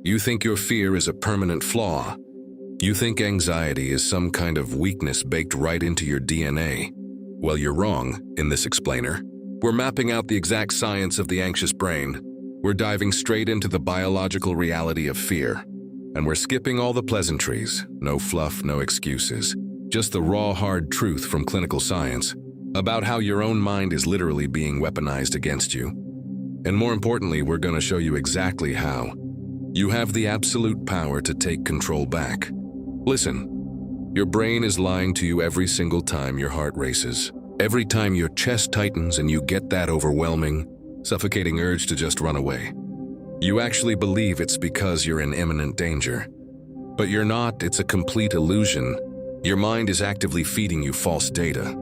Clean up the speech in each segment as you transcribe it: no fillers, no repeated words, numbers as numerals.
You think your fear is a permanent flaw. You think anxiety is some kind of weakness baked right into your DNA. Well, you're wrong in this explainer. We're mapping out the exact science of the anxious brain. We're diving straight into the biological reality of fear. And we're skipping all the pleasantries. No fluff, no excuses. Just the raw, hard truth from clinical science about how your own mind is literally being weaponized against you. And more importantly, we're going to show you exactly how. You have the absolute power to take control back. Listen, your brain is lying to you every single time your heart races. Every time your chest tightens and you get that overwhelming, suffocating urge to just run away. You actually believe it's because you're in imminent danger. But you're not, it's a complete illusion. Your mind is actively feeding you false data.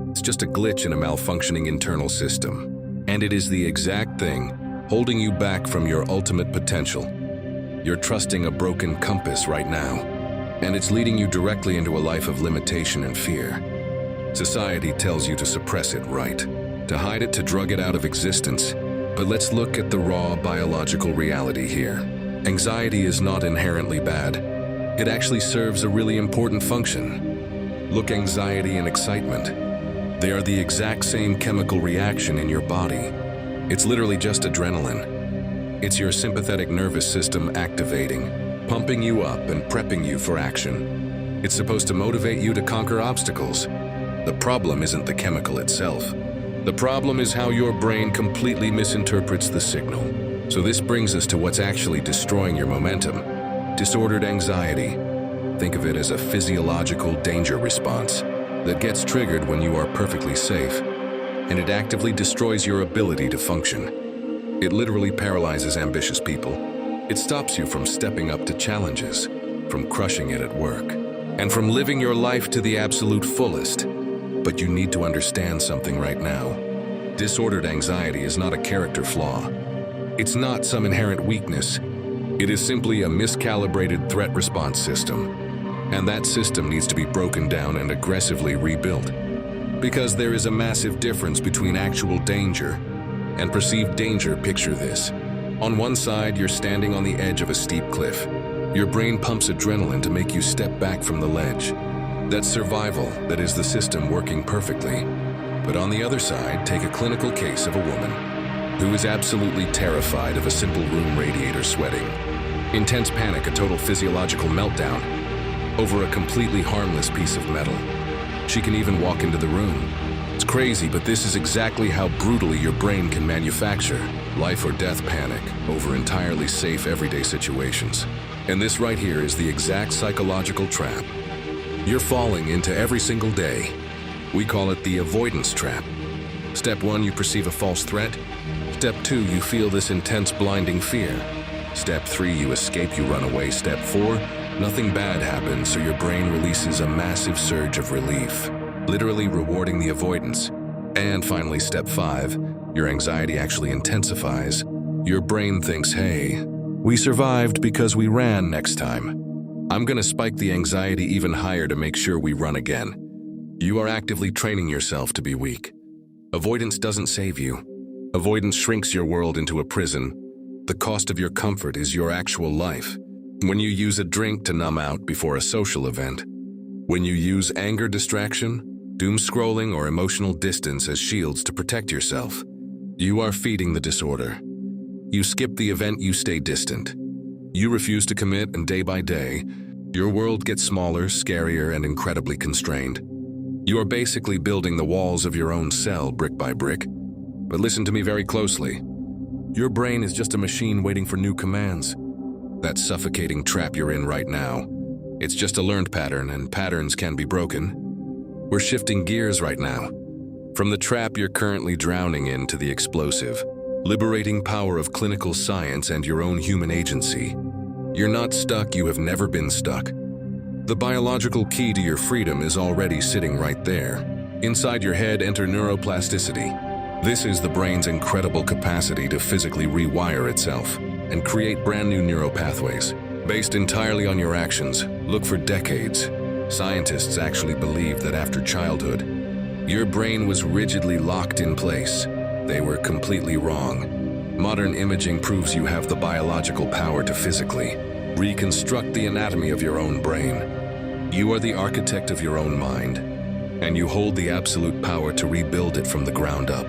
It's just a glitch in a malfunctioning internal system. And it is the exact thing holding you back from your ultimate potential. You're trusting a broken compass right now, and it's leading you directly into a life of limitation and fear. Society tells you to suppress it, right? To hide it, to drug it out of existence. But let's look at the raw biological reality here. Anxiety is not inherently bad. It actually serves a really important function. Look, anxiety and excitement. They are the exact same chemical reaction in your body. It's literally just adrenaline. It's your sympathetic nervous system activating, pumping you up and prepping you for action. It's supposed to motivate you to conquer obstacles. The problem isn't the chemical itself. The problem is how your brain completely misinterprets the signal. So this brings us to what's actually destroying your momentum. Disordered anxiety. Think of it as a physiological danger response that gets triggered when you are perfectly safe, and it actively destroys your ability to function. It literally paralyzes ambitious people. It stops you from stepping up to challenges, from crushing it at work, and from living your life to the absolute fullest. But you need to understand something right now. Disordered anxiety is not a character flaw. It's not some inherent weakness. It is simply a miscalibrated threat response system. And that system needs to be broken down and aggressively rebuilt. Because there is a massive difference between actual danger and perceived danger. Picture this. On one side, you're standing on the edge of a steep cliff. Your brain pumps adrenaline to make you step back from the ledge. That's survival, that is the system working perfectly. But on the other side, take a clinical case of a woman who is absolutely terrified of a simple room radiator sweating. Intense panic, a total physiological meltdown over a completely harmless piece of metal. She can even walk into the room. It's crazy, but this is exactly how brutally your brain can manufacture life or death panic over entirely safe everyday situations. And this right here is the exact psychological trap you're falling into every single day. We call it the avoidance trap. Step 1, you perceive a false threat. Step 2, you feel this intense blinding fear. Step 3, you escape, you run away. Step 4, nothing bad happens, so your brain releases a massive surge of relief, literally rewarding the avoidance. And finally, step 5, your anxiety actually intensifies. Your brain thinks, hey, we survived because we ran. Next time, I'm gonna spike the anxiety even higher to make sure we run again. You are actively training yourself to be weak. Avoidance doesn't save you. Avoidance shrinks your world into a prison. The cost of your comfort is your actual life. When you use a drink to numb out before a social event, when you use anger distraction, doom scrolling, or emotional distance as shields to protect yourself, you are feeding the disorder. You skip the event, you stay distant. You refuse to commit, and day by day, your world gets smaller, scarier, and incredibly constrained. You are basically building the walls of your own cell brick by brick. But listen to me very closely. Your brain is just a machine waiting for new commands. That suffocating trap you're in right now, it's just a learned pattern, and patterns can be broken. We're shifting gears right now. From the trap you're currently drowning in to the explosive, liberating power of clinical science and your own human agency. You're not stuck, you have never been stuck. The biological key to your freedom is already sitting right there. Inside your head, enter neuroplasticity. This is the brain's incredible capacity to physically rewire itself and create brand new neural pathways. Based entirely on your actions, look for decades. Scientists actually believe that after childhood, your brain was rigidly locked in place. They were completely wrong. Modern imaging proves you have the biological power to physically reconstruct the anatomy of your own brain. You are the architect of your own mind, and you hold the absolute power to rebuild it from the ground up.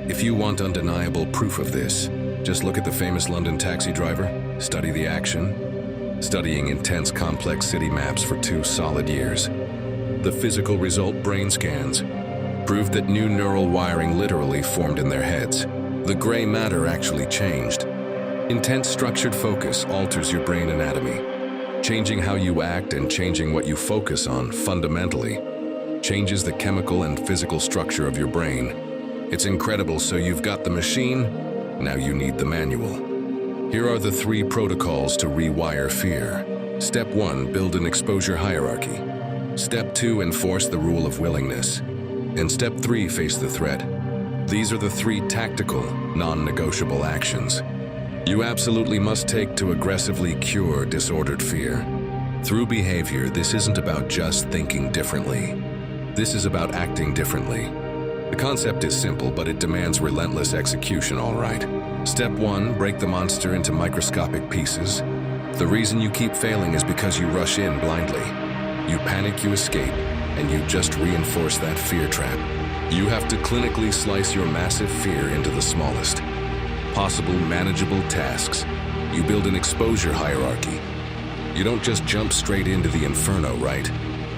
If you want undeniable proof of this, just look at the famous London taxi driver, study the action, studying intense complex city maps for 2 solid years. The physical result, brain scans, proved that new neural wiring literally formed in their heads. The gray matter actually changed. Intense structured focus alters your brain anatomy, changing how you act and changing what you focus on fundamentally. Changes the chemical and physical structure of your brain. It's incredible, so you've got the machine, now you need the manual. Here are the 3 protocols to rewire fear. Step 1, build an exposure hierarchy. Step 2, enforce the rule of willingness. And Step 3, face the threat. These are the 3 tactical, non-negotiable actions you absolutely must take to aggressively cure disordered fear. Through behavior, this isn't about just thinking differently. This is about acting differently. The concept is simple, but it demands relentless execution, all right. Step 1, break the monster into microscopic pieces. The reason you keep failing is because you rush in blindly. You panic, you escape, and you just reinforce that fear trap. You have to clinically slice your massive fear into the smallest possible manageable tasks. You build an exposure hierarchy. You don't just jump straight into the inferno, right?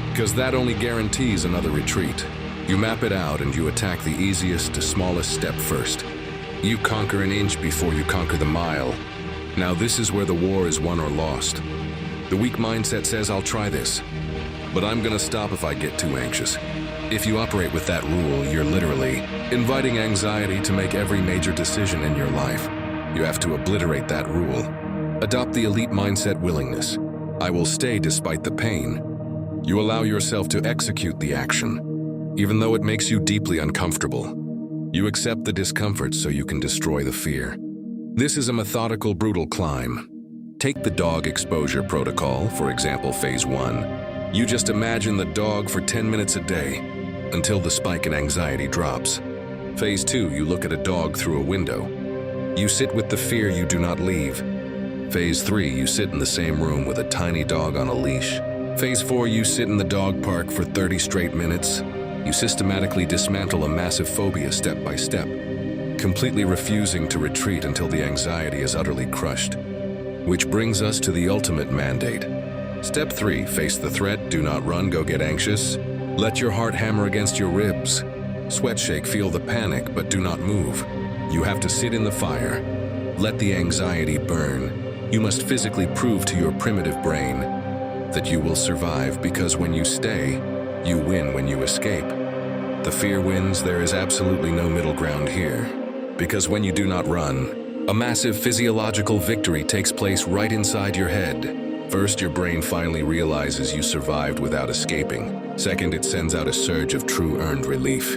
Because that only guarantees another retreat. You map it out and you attack the easiest to smallest step first. You conquer an inch before you conquer the mile. Now this is where the war is won or lost. The weak mindset says, I'll try this, but I'm gonna stop if I get too anxious. If you operate with that rule, you're literally inviting anxiety to make every major decision in your life. You have to obliterate that rule. Adopt the elite mindset, willingness. I will stay despite the pain. You allow yourself to execute the action, even though it makes you deeply uncomfortable. You accept the discomfort so you can destroy the fear. This is a methodical, brutal climb. Take the dog exposure protocol, for example, phase 1. You just imagine the dog for 10 minutes a day until the spike in anxiety drops. Phase 2, you look at a dog through a window. You sit with the fear, you do not leave. Phase 3, you sit in the same room with a tiny dog on a leash. Phase 4, you sit in the dog park for 30 straight minutes. You systematically dismantle a massive phobia step by step, completely refusing to retreat until the anxiety is utterly crushed. Which brings us to the ultimate mandate. Step 3, face the threat, do not run, go get anxious. Let your heart hammer against your ribs. Sweat shake, feel the panic, but do not move. You have to sit in the fire. Let the anxiety burn. You must physically prove to your primitive brain that you will survive, because when you stay, you win. When you escape, the fear wins. There is absolutely no middle ground here. Because when you do not run, a massive physiological victory takes place right inside your head. First, your brain finally realizes you survived without escaping. Second, it sends out a surge of true earned relief.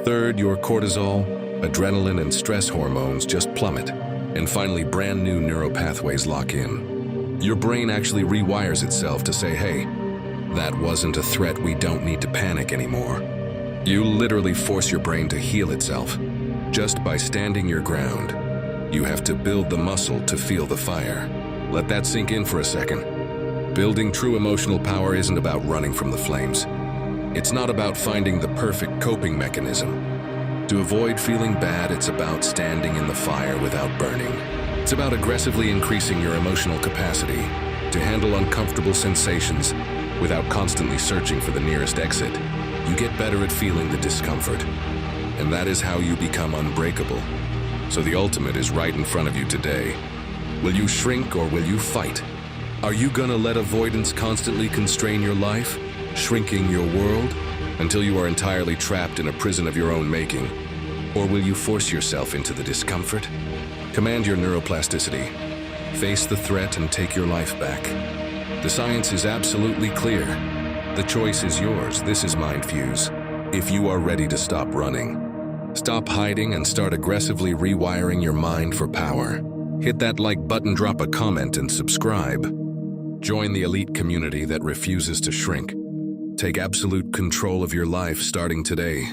Third, your cortisol, adrenaline, and stress hormones just plummet. And finally, brand new neural pathways lock in. Your brain actually rewires itself to say, hey, that wasn't a threat, we don't need to panic anymore. You literally force your brain to heal itself just by standing your ground. You have to build the muscle to feel the fire. Let that sink in for a second. Building true emotional power isn't about running from the flames. It's not about finding the perfect coping mechanism. To avoid feeling bad, it's about standing in the fire without burning. It's about aggressively increasing your emotional capacity to handle uncomfortable sensations without constantly searching for the nearest exit. You get better at feeling the discomfort, and that is how you become unbreakable. So the ultimate is right in front of you today. Will you shrink or will you fight? Are you gonna let avoidance constantly constrain your life, shrinking your world until you are entirely trapped in a prison of your own making? Or will you force yourself into the discomfort? Command your neuroplasticity. Face the threat and take your life back. The science is absolutely clear. The choice is yours. This is Mind Fuze. If you are ready to stop running, stop hiding, and start aggressively rewiring your mind for power, hit that like button, drop a comment, and subscribe. Join the elite community that refuses to shrink. Take absolute control of your life starting today.